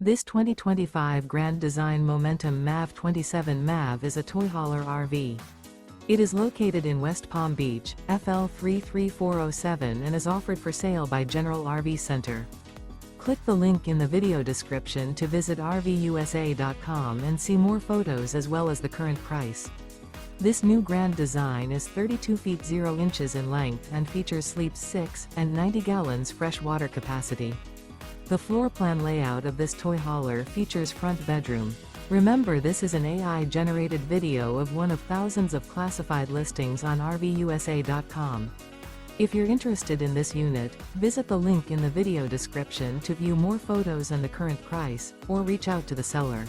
This 2025 Grand Design Momentum MAV 27 MAV is a toy hauler RV. It is located in West Palm Beach, FL 33407 and is offered for sale by General RV Center. Click the link in the video description to visit RVUSA.com and see more photos as well as the current price. This new Grand Design is 32 feet 0 inches in length and features sleeps 6 and 90 gallons fresh water capacity. The floor plan layout of this toy hauler features front bedroom. Remember, this is an AI-generated video of one of thousands of classified listings on RVUSA.com. If you're interested in this unit, visit the link in the video description to view more photos and the current price, or reach out to the seller.